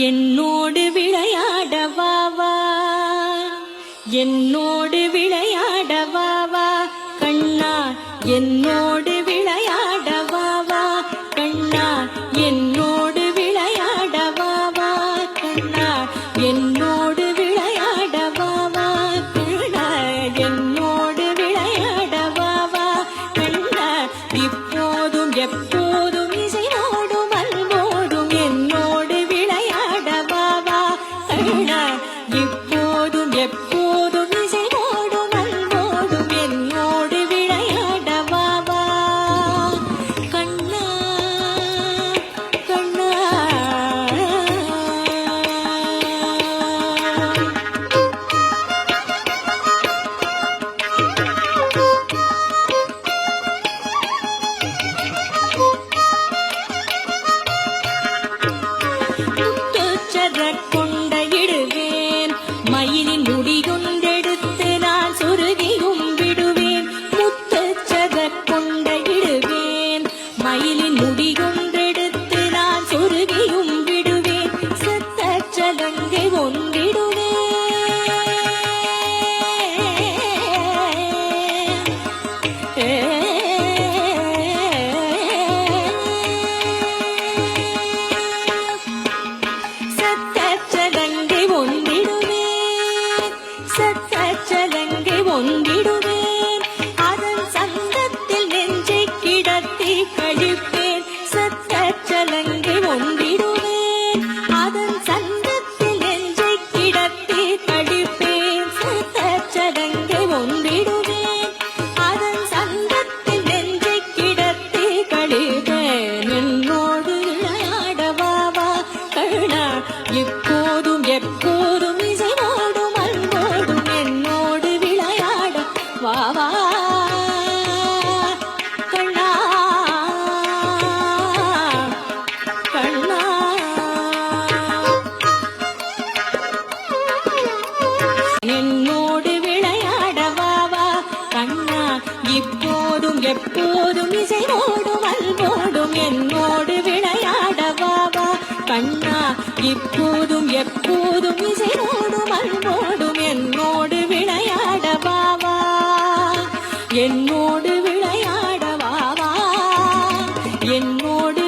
என்னோடு விளையாட வா வா, என்னோடு விளையாட வா வா கண்ணா, என்னோடு விளையாட வா வா கண்ணா, என்னோடு விளையாட வா வா கண்ணா, என்னோடு விளையாட வா வா கண்ணா, என்னோடு விளையாட வா வா கண்ணா, இப்போதும் எப்போதும் இசையோடும் அன்போடும் என்னோடு விளையாட வா வா கண்ணா, இப்போதும் எப்போதும் இசையோடும் அன்போடும் என்னோடு விளையாட வா வா கண்ணா கண்ணா. கொண்ட இடுவேன் மயிலின் முடியொன்றெடுத்து நான் சொருகியும் விடுவேன், முத்துச்சத கொண்ட இடுவேன் மயிலின் முடியொன்றெடுத்து நான் சொருகியும் விடுவேன், சத்தச்சலங்கை ஒன்றிடுவேன், சத்தச்சலங்கை ஒன்றிடுவேன், சத்தச்சலங்கை ஒன்றிடுவேன், அதன் சங்கத்தில் நெஞ்சை கிடத்தி கழிப்பேன், சத்தச்சலங்கை ஒன்றிடுவேன், அதன் சங்கத்தில் நெஞ்சை கிடத்தி கழிப்பேன், சத்தச்சலங்கை ஒன்றிடுவேன், அதன் சங்கத்தில் நெஞ்சை கிடத்தி கழிப்பேன், என்னோடு விளையாட வா வா கண்ணா, இப்போதும் எப்போதும் இசையோடும் அன்போடும் என்னோடு விளையாட வா வா கண்ணா கண்ணா. என்னோடு விளையாட வா வா கண்ணா, இப்போதும் எப்போதும் இசையோடும் அன்போடும் என்னோடு விளையாட வா வா கண்ணா, இப்போதும் எப்போதும் இசையோடும் அன்போடும் என்னோடு விளையாட வா வா, என்னோடு விளையாட வா வா, என்னோடு